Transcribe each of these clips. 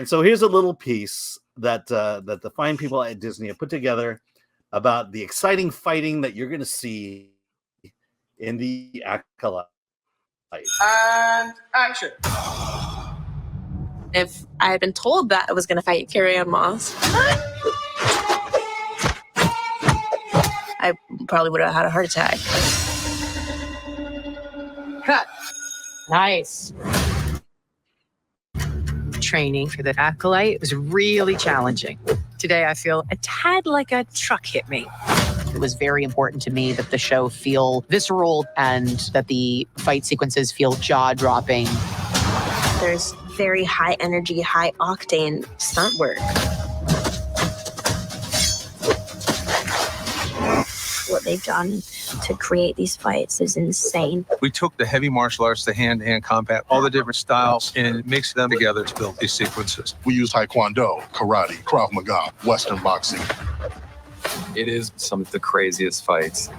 And so here's a little piece that that the fine people at Disney have put together about the exciting fighting that you're going to see in the Acolyte. And action. If I had been told that I was going to fight Carrie-Anne Moss, I probably would have had a heart attack. Cut. Nice. Training for the Acolyte was really challenging. Today I feel a tad like a truck hit me. It was very important to me that the show feel visceral and that the fight sequences feel jaw-dropping. There's very high energy, high octane stunt work. What they've done to create these fights is insane. We took the heavy martial arts, the hand-to-hand combat, all the different styles, and mixed them together to build these sequences. We use Taekwondo, karate, Krav Maga, Western boxing. It is some of the craziest fights.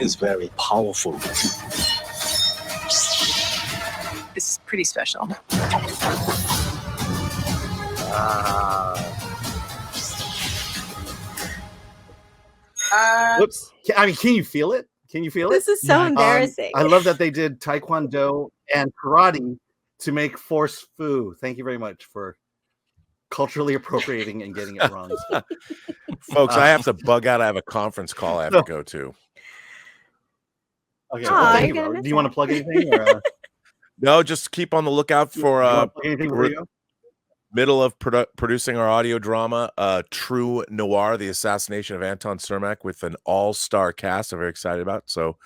It's very powerful. It's pretty special. Whoops. I mean, can you feel it? Can you feel it? This is so embarrassing. I love that they did Taekwondo and karate to make Force Fu. Thank you very much for culturally appropriating and getting it wrong. Folks, I have to bug out. I have a conference call I have to go to. Okay. Thank you, do you want to plug anything? Or, no, just keep on the lookout for anything for you? middle of producing our audio drama, True Noir, the assassination of Anton Cermak, with an all-star cast I'm very excited about. So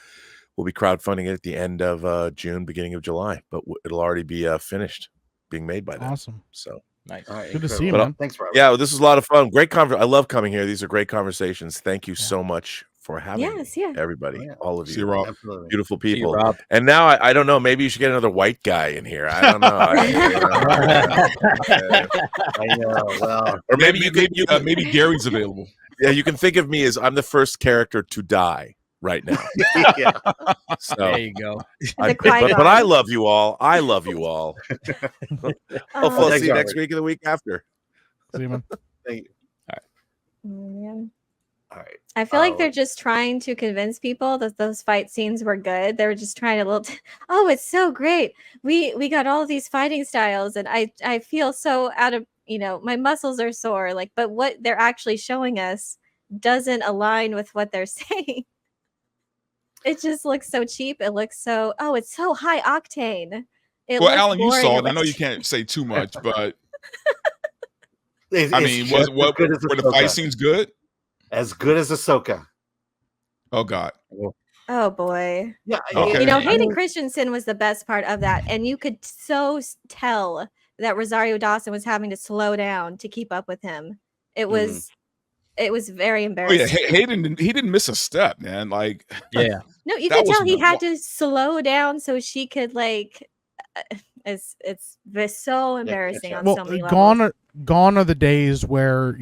we'll be crowdfunding it at the end of June, beginning of July, but it'll already be finished being made by then. Awesome. So nice. Right, good to see you, but, man. Thanks, Robert. Yeah, this is a lot of fun. Great conversation. I love coming here. These are great conversations. Thank you so much for having me, everybody, all of you. See you, Rob. Absolutely. Beautiful See you, people. Rob. And now I don't know. Maybe you should get another white guy in here. I don't know. I know. Well, or maybe you could. Maybe Gary's available. Yeah, you can think of me as I'm the first character to die right now. yeah. So, There you go. but I love you all. I love you all. Hopefully, I'll see you next week or the week after. See you, man. Thank you. Man. All right. I feel like they're just trying to convince people that those fight scenes were good. They were just trying to oh, it's so great. We got all of these fighting styles, and I feel so out of, my muscles are sore. Like, but what they're actually showing us doesn't align with what they're saying. It just looks so cheap. It looks so, it's so high octane. Well, Alan, you saw it. I know you can't say too much, but I mean, were the fight scenes good? As good as Ahsoka. Oh God. Oh boy. Yeah. Okay. Hayden Christensen was the best part of that, and you could so tell that Rosario Dawson was having to slow down to keep up with him. It was very embarrassing. Oh yeah, Hayden, he didn't miss a step, man. Like, yeah. No, you could tell he had to slow down so she could it's so embarrassing on so many levels. Gone are the days where,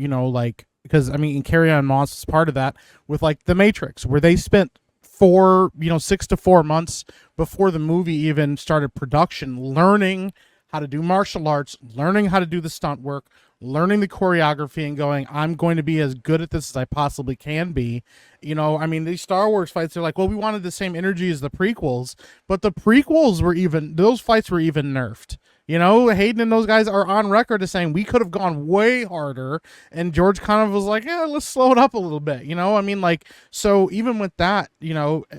because I mean, Carrie-Anne Moss is part of that with The Matrix, where they spent 6 to 4 months before the movie even started production, learning how to do martial arts, learning how to do the stunt work, learning the choreography, and going, I'm going to be as good at this as I possibly can be. I mean, these Star Wars fights are we wanted the same energy as the prequels, but the prequels those fights were even nerfed. Hayden and those guys are on record as saying we could have gone way harder, and George kind of was like, yeah, let's slow it up a little bit. I mean, so even with that,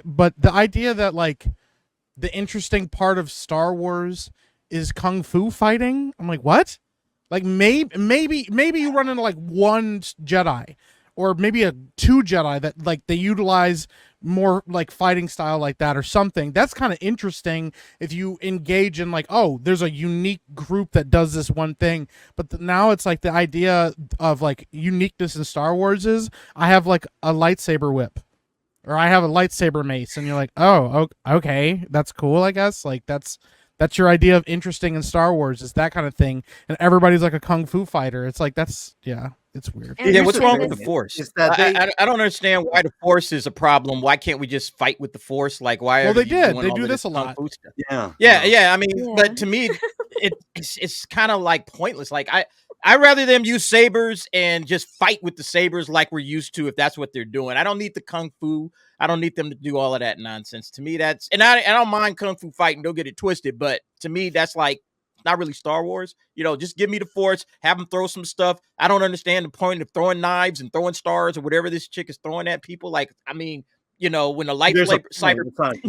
but the idea that the interesting part of Star Wars is kung fu fighting, I'm like, what? Maybe you run into one Jedi, or maybe two Jedi that they utilize more fighting style like that or something. That's kind of interesting if you engage in there's a unique group that does this one thing. But now it's the idea of uniqueness in Star Wars is I have a lightsaber whip, or I have a lightsaber mace, and you're like, oh, okay, that's cool, I guess. That's your idea of interesting in Star Wars, is that kind of thing. And everybody's a kung fu fighter. It's it's weird. Yeah, what's wrong with the Force? I don't understand why the Force is a problem. Why can't we just fight with the Force? Why? Well, they did. They do this a lot. Yeah. I mean, but to me, it's kind of like pointless. Like I rather them use sabers and just fight with the sabers like we're used to, if that's what they're doing. I don't need the kung fu. I don't need them to do all of that nonsense. To me, that's, and I don't mind kung fu fighting. Don't get it twisted, but to me, that's like not really Star Wars. You know, just give me the Force, have them throw some stuff. I don't understand the point of throwing knives and throwing stars or whatever this chick is throwing at people. Like, I mean, you know, when the lightsaber,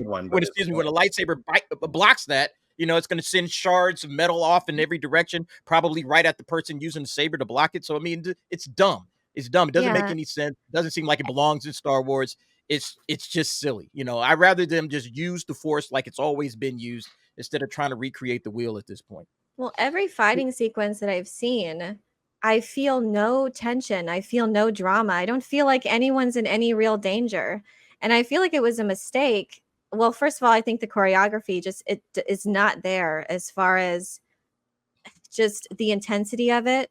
when a lightsaber blocks that, you know, it's going to send shards of metal off in every direction, probably right at the person using the saber to block it. So, I mean, it's dumb. It's dumb. It doesn't make any sense. It doesn't seem like it belongs in Star Wars. It's just silly. You know, I'd rather them just use the Force like it's always been used instead of trying to recreate the wheel at this point. Well, every fighting sequence that I've seen, I feel no tension. I feel no drama. I don't feel like anyone's in any real danger. And I feel like it was a mistake. Well, first of all, I think the choreography it is not there as far as just the intensity of it.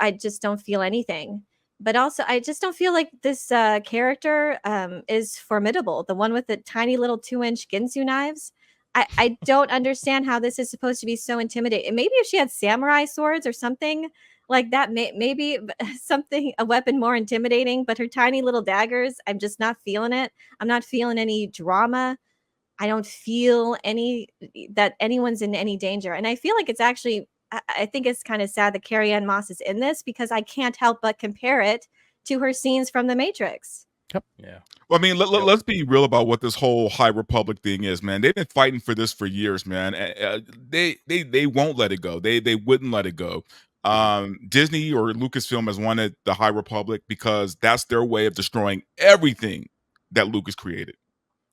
I just don't feel anything. But also, I just don't feel like this character is formidable. The one with the tiny little 2-inch Ginsu knives. I don't understand how this is supposed to be so intimidating. Maybe if she had samurai swords or something like that, maybe something, a weapon more intimidating, but her tiny little daggers, I'm just not feeling it. I'm not feeling any drama. I don't feel that anyone's in any danger. And I feel like it's actually, I think it's kind of sad that Carrie-Anne Moss is in this, because I can't help but compare it to her scenes from The Matrix. Yep. Yeah. Well, I mean, let's be real about what this whole High Republic thing is, man. They've been fighting for this for years, man. They won't let it go. They wouldn't let it go. Disney or Lucasfilm has wanted the High Republic because that's their way of destroying everything that Lucas created.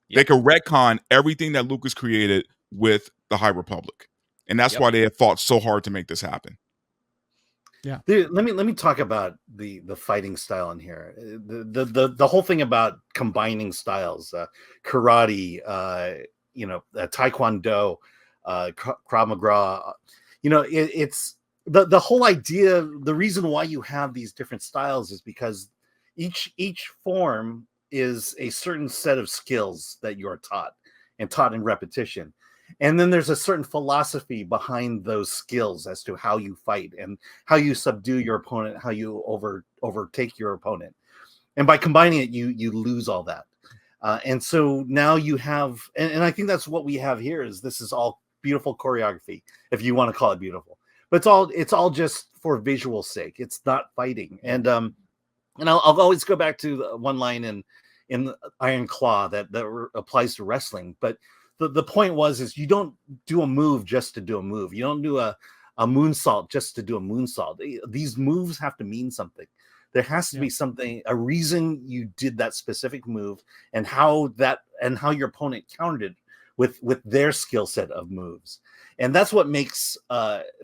Yep. They could retcon everything that Lucas created with the High Republic, and that's why they have fought so hard to make this happen. Yeah. Dude, let me talk about the fighting style in here. The whole thing about combining styles, karate, taekwondo, Krav Maga. You know, it's the whole idea. The reason why you have these different styles is because each form is a certain set of skills that you're taught in repetition. And then there's a certain philosophy behind those skills as to how you fight and how you subdue your opponent, how you overtake your opponent. And by combining it, you lose all that. And so now you have, and I think that's what we have here, is this is all beautiful choreography, if you want to call it beautiful. But it's all just for visual sake. It's not fighting. And I'll always go back to one line in Iron Claw that applies to wrestling. But the point is you don't do a move just to do a move. You don't do a moonsault just to do a moonsault. These moves have to mean something. There has to be something, a reason you did that specific move, and how your opponent countered it with their skill set of moves. And that's what makes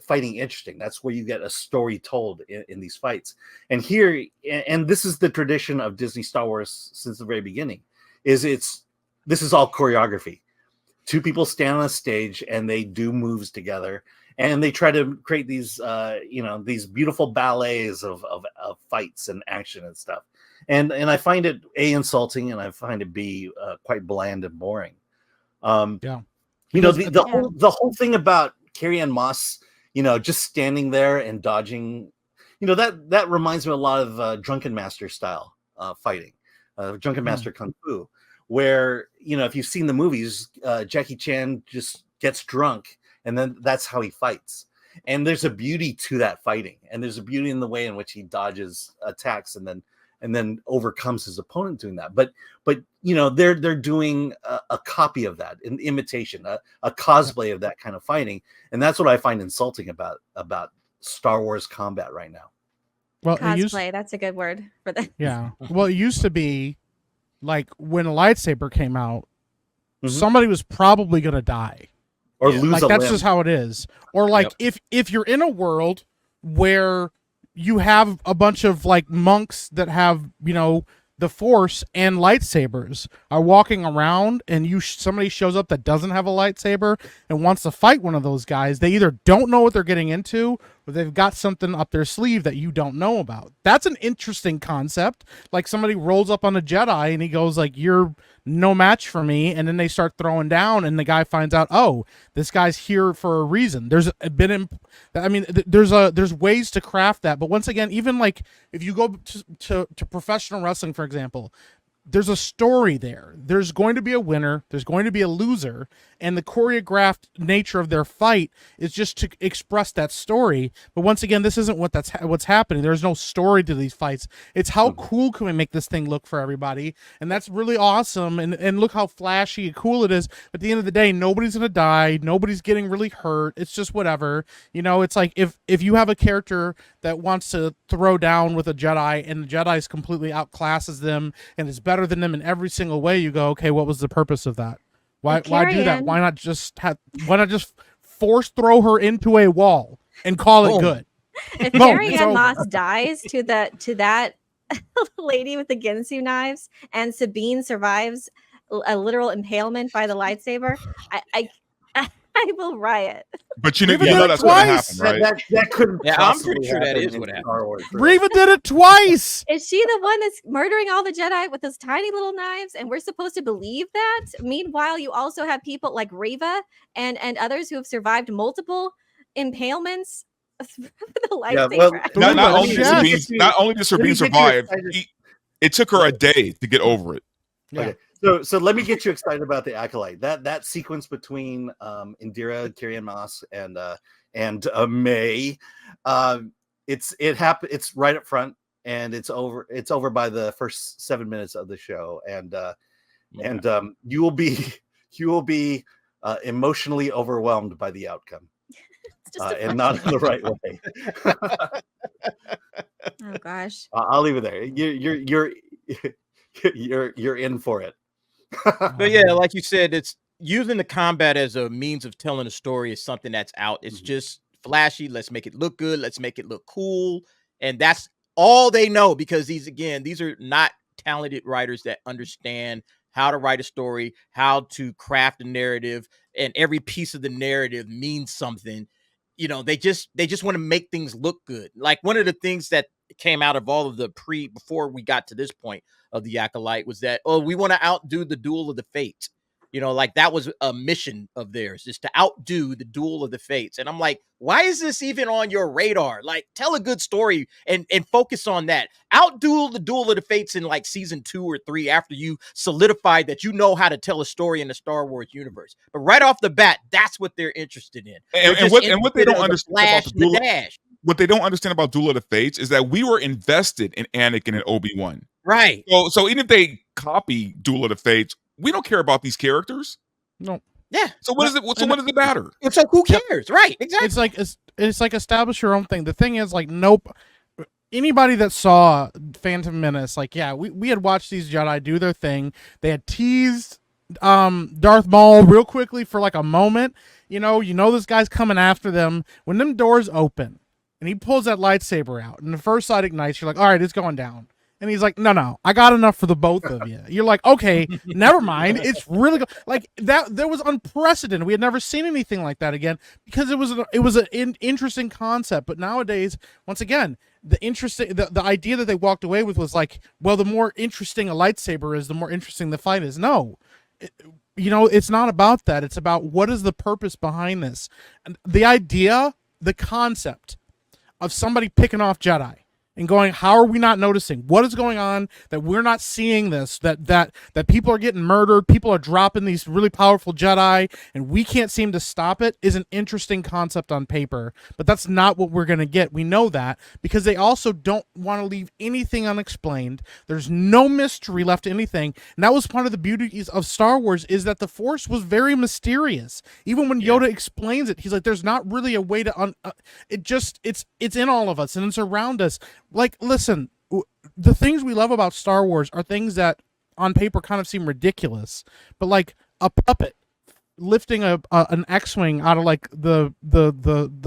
fighting interesting. That's where you get a story told in these fights. And here, and this is the tradition of Disney Star Wars since the very beginning, this is all choreography. Two people stand on a stage and they do moves together, and they try to create these, these beautiful ballets of fights and action and stuff. And I find it A, insulting, and I find it B, quite bland and boring. The whole thing about Carrie-Anne Moss, just standing there and dodging, that reminds me a lot of Drunken Master style fighting, Drunken Master Kung Fu. Where, if you've seen the movies, Jackie Chan just gets drunk, and then that's how he fights. And there's a beauty to that fighting, and there's a beauty in the way in which he dodges attacks and then overcomes his opponent doing that. But they're doing a copy of that, an imitation, a cosplay of that kind of fighting, and that's what I find insulting about Star Wars combat right now. Well, cosplay, that's a good word for that. Yeah. Well, it used to be, like, when a lightsaber came out, somebody was probably going to die. Or lose a that's limb. just how it is. Or, like, if you're in a world where you have a bunch of, like, monks that have, the Force and lightsabers are walking around, and somebody shows up that doesn't have a lightsaber and wants to fight one of those guys, they either don't know what they're getting into, but they've got something up their sleeve that you don't know about. That's an interesting concept. Like somebody rolls up on a Jedi and he goes like, "You're no match for me," and then they start throwing down, and the guy finds out, oh, this guy's here for a reason. There's ways to craft that, but once again, even like if you go to professional wrestling, for example, there's a story there. There's going to be a winner, there's going to be a loser, and the choreographed nature of their fight is just to express that story. But once again, this isn't what's happening. There's no story to these fights. It's how cool can we make this thing look for everybody, and that's really awesome. And look how flashy and cool it is. At the end of the day, nobody's gonna die, nobody's getting really hurt. It's just whatever. It's like if you have a character that wants to throw down with a Jedi and the Jedi's completely outclasses them and is better than them in every single way, you go, okay, what was the purpose of that? Why do that? Why not just force throw her into a wall and call it good? If Carrie-Anne Moss dies to that lady with the Ginsu knives, and Sabine survives a literal impalement by the lightsaber, I will riot. But you know that's going to happen, right? That couldn't. Yeah, I'm pretty sure that is what happened. Reva did it twice. Is she the one that's murdering all the Jedi with those tiny little knives, and we're supposed to believe that? Meanwhile, you also have people like Reva and others who have survived multiple impalements with the lightsaber. Yeah, not only did Sabine survive, it took her a day to get over it. Yeah. Okay. So let me get you excited about the Acolyte. That sequence between Indira, Carrie-Anne Moss, and May, it's right up front, and it's over by the first 7 minutes of the show, and you will be emotionally overwhelmed by the outcome, and not in the right way. Oh gosh, I'll leave it there. You're in for it. But yeah, like you said, it's using the combat as a means of telling a story is something that's out. It's just flashy. Let's make it look good. Let's make it look cool. And that's all they know, because these are not talented writers that understand how to write a story, how to craft a narrative, and every piece of the narrative means something. They just want to make things look good. Like one of the things that came out of all of the before we got to this point of the Acolyte was that, we want to outdo the Duel of the Fates. Like that was a mission of theirs, is to outdo the Duel of the Fates. And I'm like, why is this even on your radar? Like, tell a good story and focus on that. Outduel the Duel of the Fates in like season 2 or 3 after you solidified that you know how to tell a story in the Star Wars universe. But right off the bat, that's what they're interested in. And what they don't understand about the Duel, what they don't understand about Duel of the Fates is that we were invested in Anakin and Obi-Wan. Right. So even if they copy Duel of the Fates, we don't care about these characters. No. Yeah. So what does it matter? So who cares? Right. Exactly. It's like establish your own thing. The thing is, like, nope. Anybody that saw Phantom Menace, like, yeah, we had watched these Jedi do their thing. They had teased Darth Maul real quickly for like a moment. You know this guy's coming after them. When them doors open and he pulls that lightsaber out and the first light ignites, you're like, all right, it's going down. And he's like, no, I got enough for the both of you. You're like, okay, never mind. It's really good. Like that, there was unprecedented. We had never seen anything like that again, because it was an interesting concept. But nowadays, once again, the idea that they walked away with was like, well, the more interesting a lightsaber is, the more interesting the fight is. No, it's not about that. It's about what is the purpose behind this. And the idea, the concept of somebody picking off Jedi and going, how are we not noticing? What is going on that we're not seeing this? That people are getting murdered, people are dropping these really powerful Jedi, and we can't seem to stop it, is an interesting concept on paper. But that's not what we're going to get. We know that, because they also don't want to leave anything unexplained. There's no mystery left to anything. And that was part of the beauties of Star Wars, is that the Force was very mysterious. Even when Yoda explains it, he's like, there's not really a way to it's in all of us and it's around us. Like, listen, the things we love about Star Wars are things that on paper kind of seem ridiculous, but like a puppet lifting an X-wing out of like the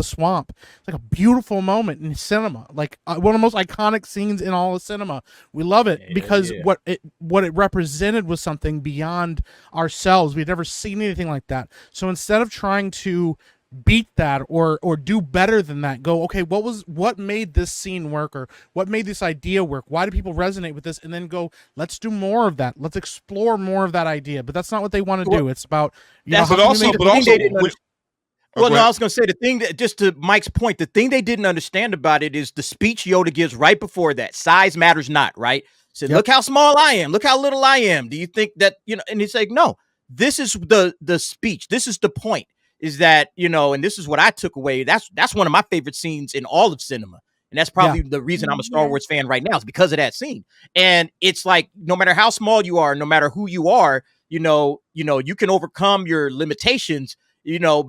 swamp, it's like a beautiful moment in cinema, like one of the most iconic scenes in all of cinema. We love it because what it represented was something beyond ourselves. We'd never seen anything like that. So instead of trying to beat that or do better than that. Go, okay, what made this scene work, or what made this idea work? Why do people resonate with this? And then go, let's do more of that. Let's explore more of that idea. But that's not what they want to do. It's about That's how but can we also, make but it- also, they didn't understand. Well, go no, I ahead. was going to say the thing that, just to Mike's point, the thing they didn't understand about it is the speech Yoda gives right before that. Size matters not, right? Said, look how small I am. Look how little I am. Do you think that, and he's like, no, this is the speech. This is the point, is that, and this is what I took away. That's one of my favorite scenes in all of cinema. And that's probably the reason I'm a Star Wars fan right now, is because of that scene. And it's like, no matter how small you are, no matter who you are, you can overcome your limitations,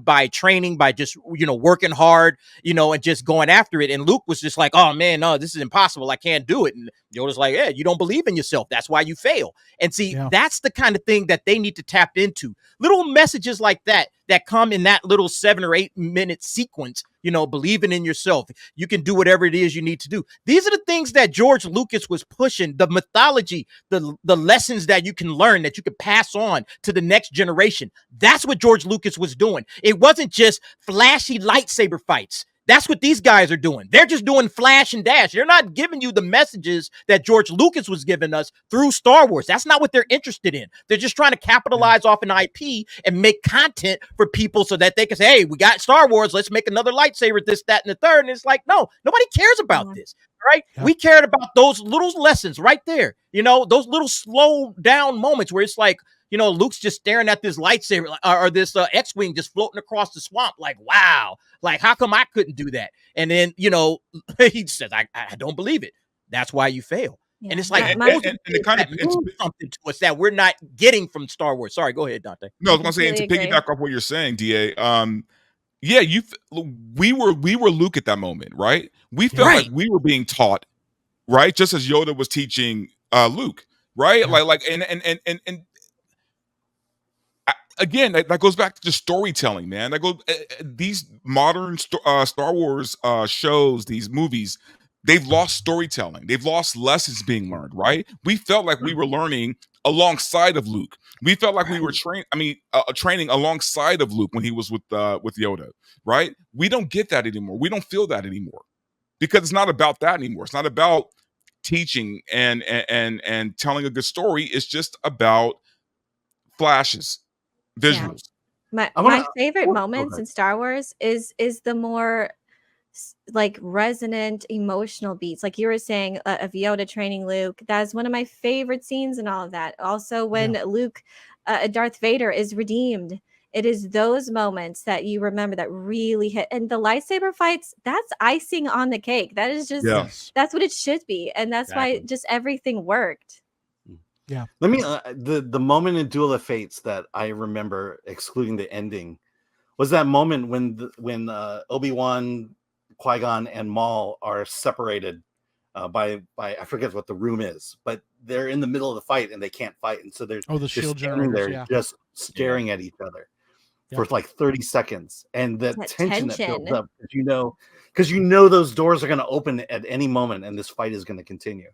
by training, by just, working hard, and just going after it. And Luke was just like, oh man, no, this is impossible. I can't do it. And Yoda's like, yeah, you don't believe in yourself. That's why you fail. And see, that's the kind of thing that they need to tap into. Little messages like that come in that little 7 or 8 minute sequence, believing in yourself. You can do whatever it is you need to do. These are the things that George Lucas was pushing, the mythology, the lessons that you can learn, that you can pass on to the next generation. That's what George Lucas was doing. It wasn't just flashy lightsaber fights. That's what these guys are doing. They're just doing flash and dash. They're not giving you the messages that George Lucas was giving us through Star Wars. That's not what they're interested in. They're just trying to capitalize off an IP and make content for people so that they can say, hey, we got Star Wars. Let's make another lightsaber, this, that, and the third. And it's like, no, nobody cares about this. Right? We cared about those little lessons right there. Those little slow down moments where it's like, Luke's just staring at this lightsaber or this X-Wing just floating across the swamp. Like, wow, like, how come I couldn't do that? And then, he says, I don't believe it. That's why you fail. Yeah. And it's like, and the kind of something to us that we're not getting from Star Wars. Sorry, go ahead, Dante. No, I was going to say, and to piggyback off what you're saying, DA, yeah, we were Luke at that moment, right? We felt like we were being taught, right? Just as Yoda was teaching Luke, right? And again, that goes back to just storytelling, man. These modern Star Wars shows, these movies, they've lost storytelling. They've lost lessons being learned, right? We felt like we were learning alongside of Luke. We felt like we were training alongside of Luke when he was with Yoda, right? We don't get that anymore. We don't feel that anymore, because it's not about that anymore. It's not about teaching and telling a good story. It's just about flashes, visuals. My favorite moments in Star Wars is the more like resonant emotional beats, like you were saying, of Yoda training Luke. That's one of my favorite scenes and all of that. Also, when Luke, Darth Vader is redeemed, it is those moments that you remember that really hit. And the lightsaber fights, that's icing on the cake. That is just that's what it should be, and that's why just everything worked. Yeah. Let me the moment in Duel of Fates that I remember, excluding the ending, was that moment when Obi-Wan, Qui-Gon, and Maul are separated by I forget what the room is, but they're in the middle of the fight and they can't fight, and so they're the shield standing there generators, just staring at each other for like 30 seconds, and the tension that builds up, because you know those doors are going to open at any moment and this fight is going to continue.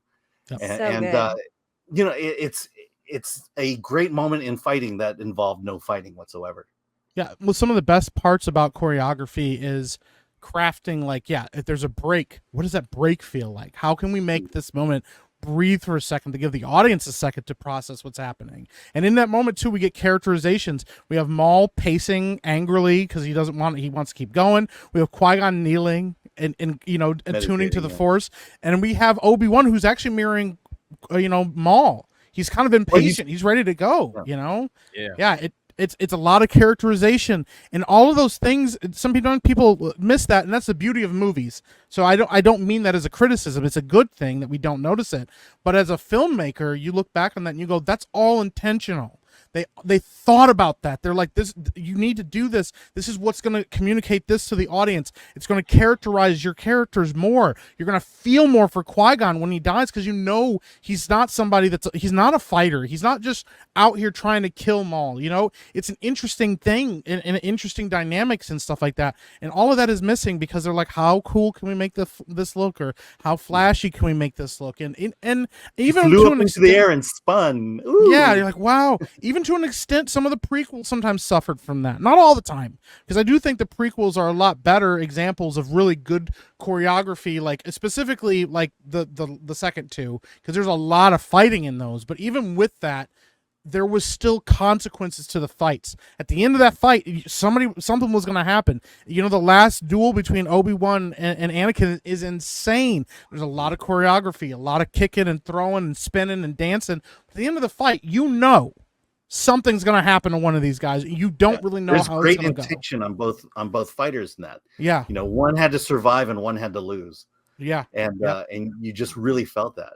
It's a great moment in fighting that involved no fighting whatsoever. Yeah, well, some of the best parts about choreography is crafting, like, if there's a break, what does that break feel like? How can we make this moment breathe for a second to give the audience a second to process what's happening? And in that moment too, we get characterizations. We have Maul pacing angrily because he wants to keep going. We have Qui-Gon kneeling and attuning to the Force, and we have Obi-Wan who's actually mirroring Maul. He's kind of impatient. He's ready to go. It's a lot of characterization and all of those things. Some people miss that, and that's the beauty of movies. So I don't mean that as a criticism. It's a good thing that we don't notice it. But as a filmmaker, you look back on that and you go, that's all intentional. They thought about that. They're like, this, you need to do this. This is what's going to communicate this to the audience. It's going to characterize your characters more. You're going to feel more for Qui-Gon when he dies, because he's not somebody he's not a fighter. He's not just out here trying to kill Maul. It's an interesting thing and interesting dynamics and stuff like that. And all of that is missing because they're like, how cool can we make this look, or how flashy can we make this look? And even flew up into the air and spun. Ooh. Yeah, you're like, wow. Even even to an extent, some of the prequels sometimes suffered from that. Not all the time, because I do think the prequels are a lot better examples of really good choreography, like specifically like the second two, because there's a lot of fighting in those. But even with that, there was still consequences to the fights. At the end of that fight, something was going to happen. You know, the last duel between Obi-Wan and Anakin is insane. There's a lot of choreography, a lot of kicking and throwing and spinning and dancing. At the end of the fight, you know something's going to happen to one of these guys. You don't really know There's how great it's going to go. intention on both fighters in that. Yeah. You know, one had to survive and one had to lose. Yeah. And you just really felt that.